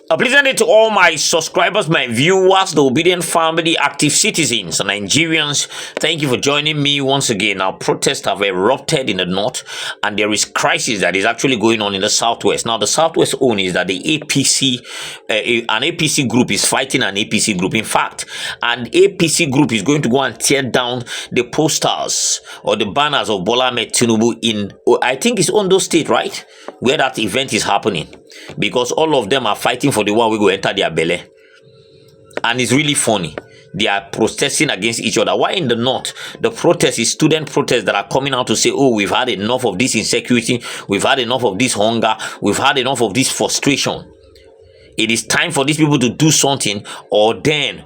A pleasant day to all my subscribers, my viewers, the obedient family, active citizens, and Nigerians. Thank you for joining me once again. Now, protests have erupted in the north, and there is crisis that is actually going on in the southwest. Now, the southwest own is that the APC, an APC group is fighting an APC group. In fact, an APC group is going to go and tear down the posters or the banners of Bola Ahmed Tinubu in, I think it's Ondo State, right? Where that event is happening. Because all of them are fighting for the one we go enter their belly. And it's really funny. They are protesting against each other. Why in the north, the protest is student protests that are coming out to say, oh, we've had enough of this insecurity. We've had enough of this hunger. We've had enough of this frustration. It is time for these people to do something, or then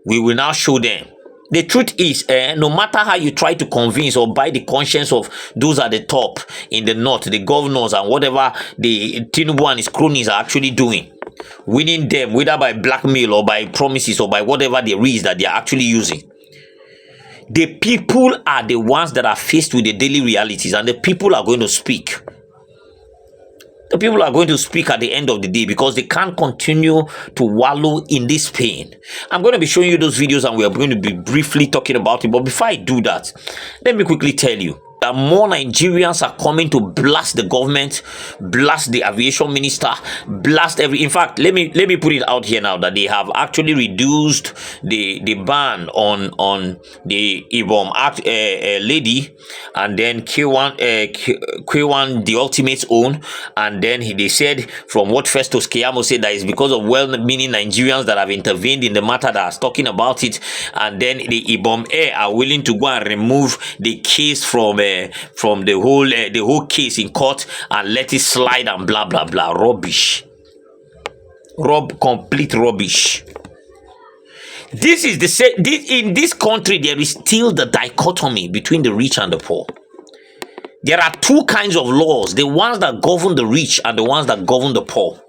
we will now show them. The truth is, no matter how you try to convince or buy the conscience of those at the top in the north, the governors and whatever the Tinubu and his cronies are actually doing, winning them, whether by blackmail or by promises or by whatever there is that they are actually using. The people are the ones that are faced with the daily realities, and the people are going to speak. The people are going to speak at the end of the day because they can't continue to wallow in this pain. I'm going to be showing you those videos and we are going to be briefly talking about it. But before I do that, let me quickly tell you that more Nigerians are coming to blast the government, blast the aviation minister, blast in fact, let me put it out here now that they have actually reduced the ban on the Ibom lady, and then K1 the ultimate's own, and then they said from what Festus Keyamo said that is because of well-meaning Nigerians that have intervened in the matter that is talking about it, and then the Ibom Air are willing to go and remove the case from the whole case in court and let it slide and blah blah blah. Rubbish. Complete rubbish. This is in this country there is still the dichotomy between the rich and the poor. There are two kinds of laws: the ones that govern the rich and the ones that govern the poor.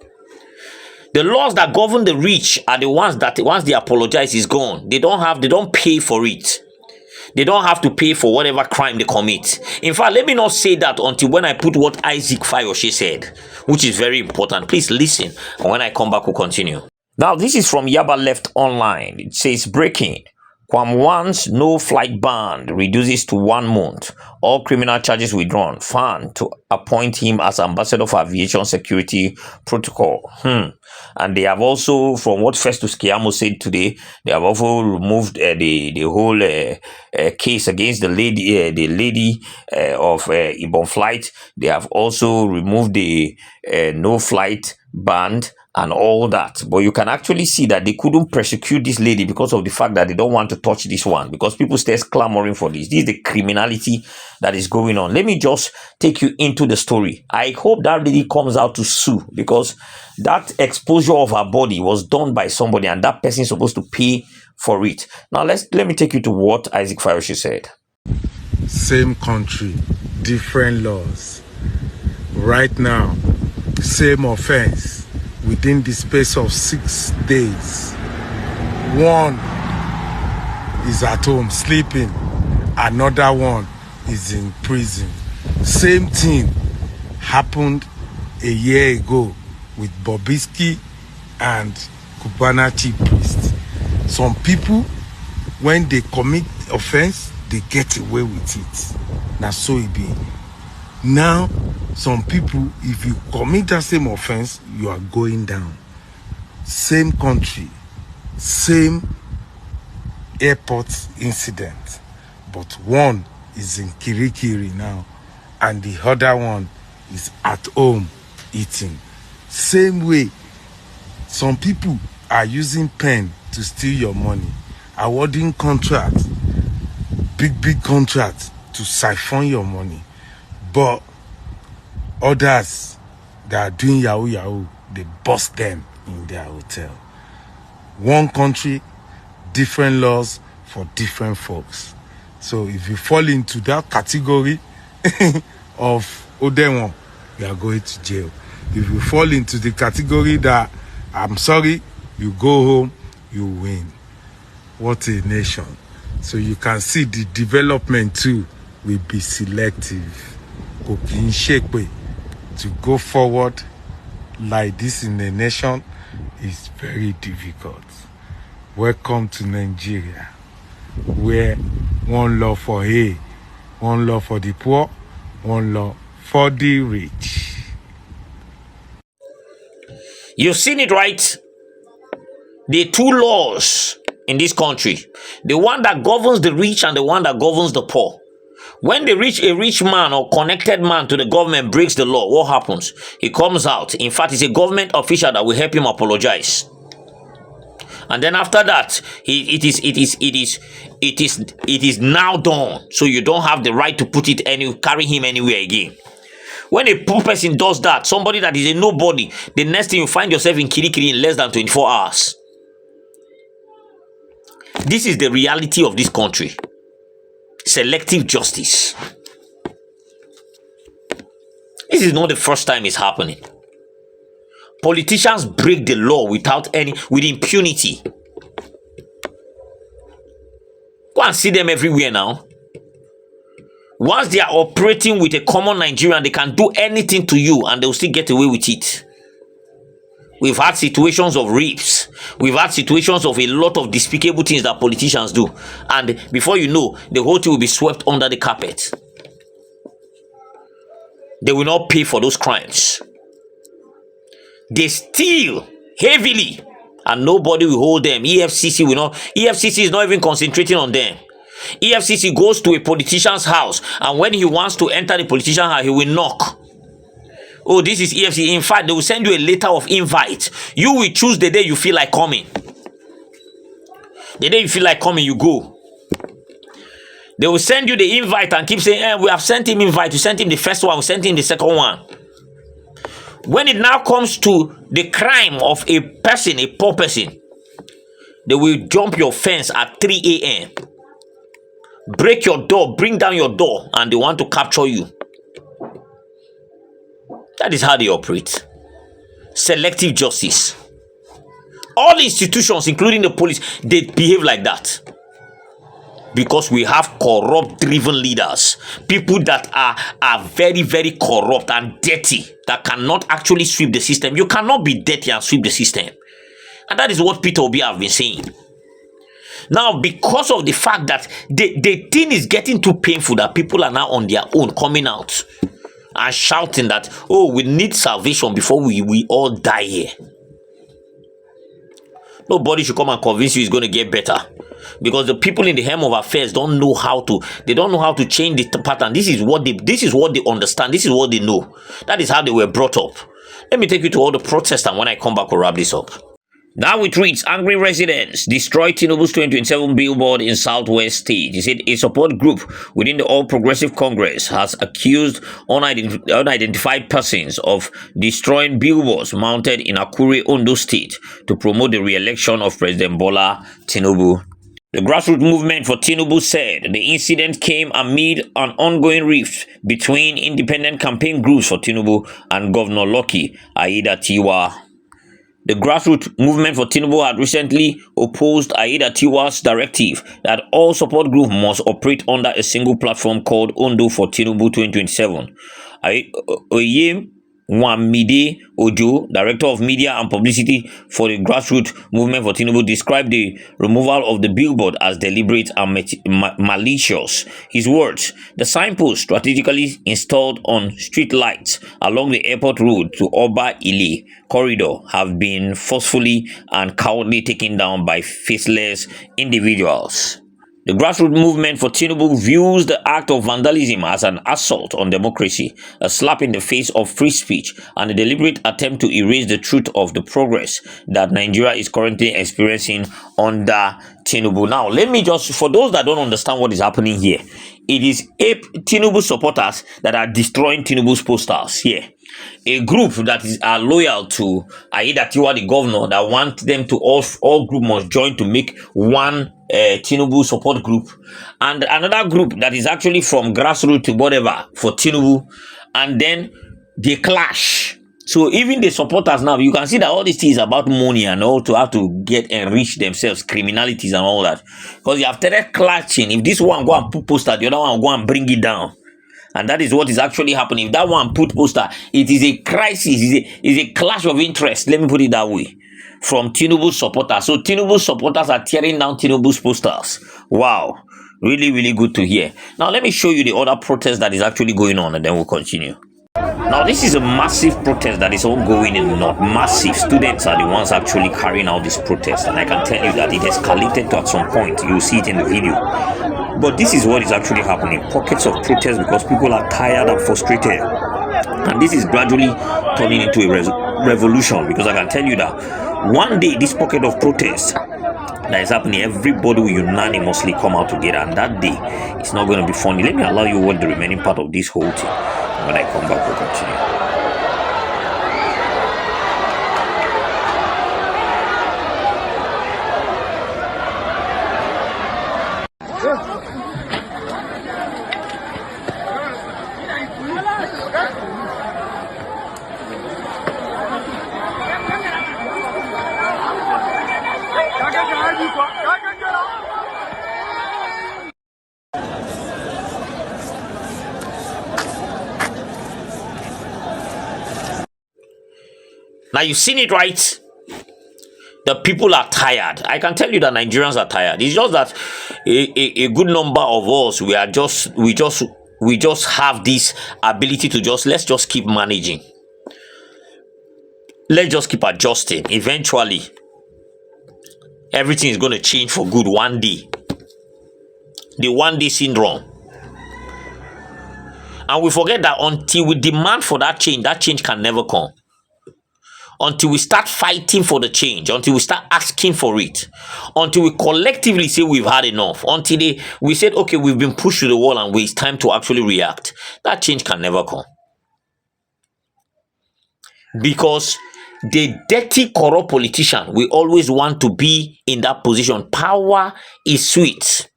The laws that govern the rich are the ones that once they apologize is gone. They don't pay for it. They don't have to pay for whatever crime they commit. In fact, let me not say that until when I put what Isaac Fayoshe said, which is very important. Please listen, and when I come back, we'll continue. Now, this is from Yaba Left Online. It says, breaking. Kwam Wan's no flight ban reduces to 1 month. All criminal charges withdrawn. FAN to appoint him as ambassador for aviation security protocol. And they have also, from what Festus Keyamo said today, they have also removed the whole case against the lady of Ibom flight. They have also removed the no flight ban and all that. But you can actually see that they couldn't prosecute this lady because of the fact that they don't want to touch this one, because people stay clamoring for this. This is the criminality that is going on. Let me just take you into the story. I hope that lady comes out to sue, because that exposure of her body was done by somebody and that person is supposed to pay for it. Now let me take you to what Isaac Fayoshe said. Same country, different laws. Right now, same offense. Within the space of 6 days, one is at home sleeping, another one is in prison. Same thing happened a year ago with Bobrisky and Cubana chief priest. Some people, when they commit offense, they get away with it. Now so it be. Now, some people, if you commit that same offense, you are going down. Same country, same airport incident, but one is in Kirikiri now, and the other one is at home eating. Same way, some people are using pen to steal your money, awarding contracts, big contracts to siphon your money. But others that are doing yahoo, they bust them in their hotel. One country, different laws for different folks. So if you fall into that category of Odenwon, you are going to jail. If you fall into the category that, I'm sorry, you go home, you win. What a nation. So you can see the development too will be selective. To go forward like this in the nation is very difficult. Welcome to Nigeria, where one law for hay, one law for the poor, one law for the rich. You've seen it, right? There are two laws in this country: the one that governs the rich and the one that governs the poor. When a rich man or connected man to the government breaks the law, what happens? He comes out. In fact, it's a government official that will help him apologize. And then after that, it is now done. So you don't have the right to carry him anywhere again. When a poor person does that, somebody that is a nobody, the next thing you find yourself in Kirikiri in less than 24 hours. This is the reality of this country. Selective justice. This is not the first time it's happening. Politicians break the law with impunity. Go and see them everywhere now. Once they are operating with a common Nigerian, they can do anything to you and they'll still get away with it. We've had situations of rapes. We've had situations of a lot of despicable things that politicians do. And before you know, the whole thing will be swept under the carpet. They will not pay for those crimes. They steal heavily and nobody will hold them. EFCC will not. EFCC is not even concentrating on them. EFCC goes to a politician's house, and when he wants to enter the politician's house, he will knock. Oh, this is EFCC. In fact, they will send you a letter of invite. You will choose the day you feel like coming. The day you feel like coming, you go. They will send you the invite and keep saying, we have sent him invite. We sent him the first one. We sent him the second one. When it now comes to the crime of a person, a poor person, they will jump your fence at 3 a.m. break your door, bring down your door, and they want to capture you. That is how they operate. Selective justice. All institutions, including the police, they behave like that. Because we have corrupt-driven leaders. People that are very, very corrupt and dirty, that cannot actually sweep the system. You cannot be dirty and sweep the system. And that is what Peter Obi have been saying. Now, because of the fact that the thing is getting too painful, that people are now on their own coming out and shouting that, oh, we need salvation before we all die here. Nobody should come and convince you it's going to get better. Because the people in the helm of affairs don't know how to change the pattern. This is what they understand. This is what they know. That is how they were brought up. Let me take you to all the protests, and when I come back, we'll wrap this up. Now it reads, angry residents destroy Tinubu's 2027 billboard in Southwest State. He said a support group within the All Progressive Congress has accused unidentified persons of destroying billboards mounted in Akure, Ondo State to promote the re-election of President Bola Tinubu. The grassroots movement for Tinubu said the incident came amid an ongoing rift between independent campaign groups for Tinubu and Governor Lucky Aiyedatiwa. The grassroots movement for Tinubu had recently opposed Aiyedatiwa's directive that all support groups must operate under a single platform called Ondo for Tinubu 2027. Oyem Wamide Ojo, Director of Media and Publicity for the Grassroots Movement for Tinubu, described the removal of the billboard as deliberate and malicious. His words, the signpost strategically installed on street lights along the airport road to Oba Ile corridor have been forcefully and cowardly taken down by faceless individuals. The grassroots movement for Tinubu views the act of vandalism as an assault on democracy, a slap in the face of free speech, and a deliberate attempt to erase the truth of the progress that Nigeria is currently experiencing under Tinubu. Now, let me just, for those that don't understand what is happening here, it is Tinubu supporters that are destroying Tinubu's posters here. A group that are loyal to Aiyedatiwa, the governor, that want them to all group must join to make one Tinubu support group, and another group that is actually from grassroots to whatever for Tinubu, and then they clash. So even the supporters now, you can see that all this thing is about money and all, to have to get enrich themselves, criminalities and all that, because you have started clashing. If this one go and put poster, the other one will go and bring it down. And that is what is actually happening. If that one put poster, it is a crisis, is a clash of interest. Let me put it that way. From Tinubu supporters. So Tinubu supporters are tearing down Tinubu's posters. Wow. Really, really good to hear. Now, let me show you the other protest that is actually going on, and then we'll continue. Now, this is a massive protest that is ongoing in the north. Massive. Students are the ones actually carrying out this protest, and I can tell you that it escalated to at some point. You'll see it in the video. But this is what is actually happening. Pockets of protest because people are tired and frustrated. And this is gradually turning into a revolution, because I can tell you that one day this pocket of protest that is happening, everybody will unanimously come out together, and that day it's not going to be funny. Let me allow you watch the remaining part of this whole thing. When I come back, we'll continue. Now you've seen it, right? The people are tired. I can tell you that Nigerians are tired. It's just that a good number of us, we just have this ability to let's just keep managing. Let's just keep adjusting. Eventually, everything is going to change for good one day. The one day syndrome. And we forget that until we demand for that change can never come. Until we start fighting for the change, until we start asking for it, until we collectively say we've had enough, until we said, okay, we've been pushed to the wall and it's time to actually react, that change can never come. Because the dirty, corrupt politician will always want to be in that position. Power is sweet.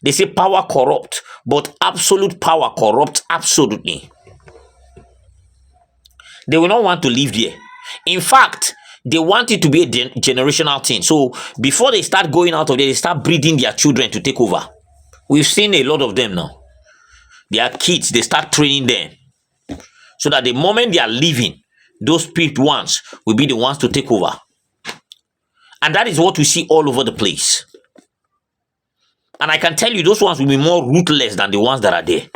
They say power corrupt, but absolute power corrupts absolutely. They will not want to live there. In fact, they want it to be a generational thing. So before they start going out of there, they start breeding their children to take over. We've seen a lot of them now. Their kids, they start training them. So that the moment they are leaving, those picked ones will be the ones to take over. And that is what we see all over the place. And I can tell you, those ones will be more ruthless than the ones that are there.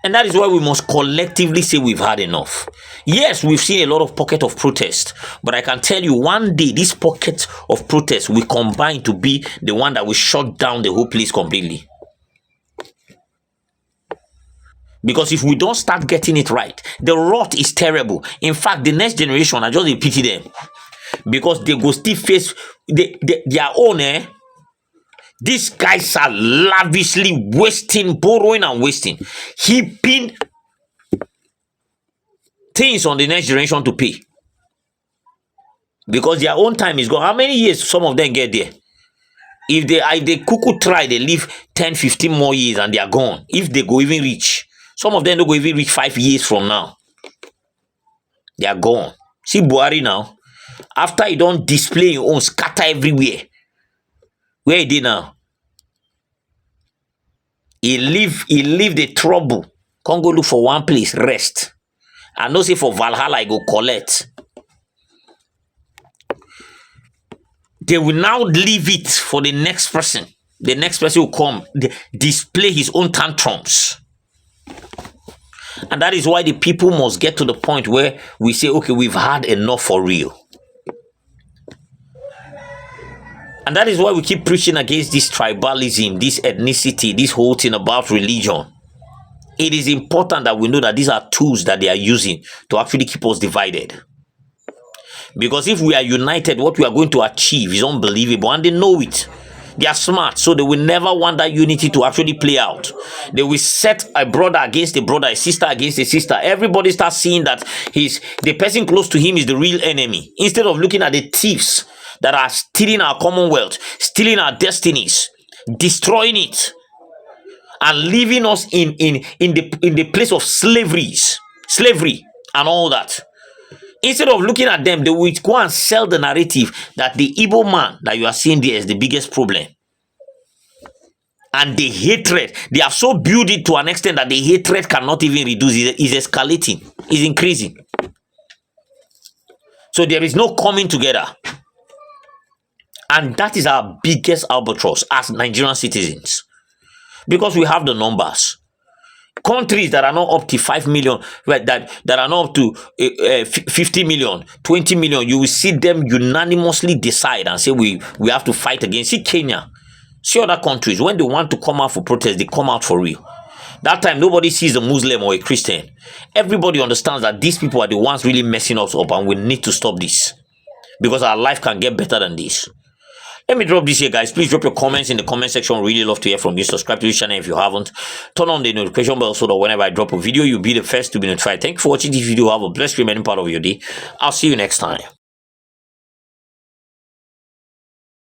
And that is why we must collectively say we've had enough. Yes, we've seen a lot of pockets of protest, but I can tell you one day these pockets of protest will combine to be the one that will shut down the whole place completely. Because if we don't start getting it right, the rot is terrible. In fact, the next generation, I just pity them. Because they go still face their own, These guys are lavishly wasting, borrowing and wasting, heaping things on the next generation to pay. Because their own time is gone. How many years some of them get there? If they cuckoo try, they live 10, 15 more years and they are gone. If they go even reach. Some of them don't go even reach 5 years from now. They are gone. See Buhari now. After he don't display your own, scatter everywhere. Where he did now? He leave the trouble. Can't go look for one place, rest. I know say for Valhalla, I go collect. They will now leave it for the next person. The next person will come, display his own tantrums. And that is why the people must get to the point where we say, okay, we've had enough for real. And that is why we keep preaching against this tribalism, this ethnicity, this whole thing about religion. It is important that we know that these are tools that they are using to actually keep us divided. Because if we are united, what we are going to achieve is unbelievable, and they know it. They are smart, so they will never want that unity to actually play out. They will set a brother against a brother, a sister against a sister. Everybody starts seeing that the person close to him is the real enemy, instead of looking at the thieves that are stealing our commonwealth, stealing our destinies, destroying it, and leaving us in the place of slavery and all that. Instead of looking at them, they will go and sell the narrative that the Ibom man that you are seeing there is the biggest problem. And the hatred, they have so built it to an extent that the hatred cannot even reduce. It's escalating, it's increasing. So there is no coming together. And that is our biggest albatross as Nigerian citizens. Because we have the numbers. Countries that are not up to 5 million, right, that are not up to 50 million, 20 million, you will see them unanimously decide and say we have to fight against. See Kenya, see other countries, when they want to come out for protest, they come out for real. That time, nobody sees a Muslim or a Christian. Everybody understands that these people are the ones really messing us up, and we need to stop this because our life can get better than this. Let me drop this here, guys. Please drop your comments in the comment section. Really love to hear from you. Subscribe to this channel if you haven't. Turn on the notification bell so that whenever I drop a video, you'll be the first to be notified. Thank you for watching this video. Have a blessed remaining part of your day. I'll see you next time.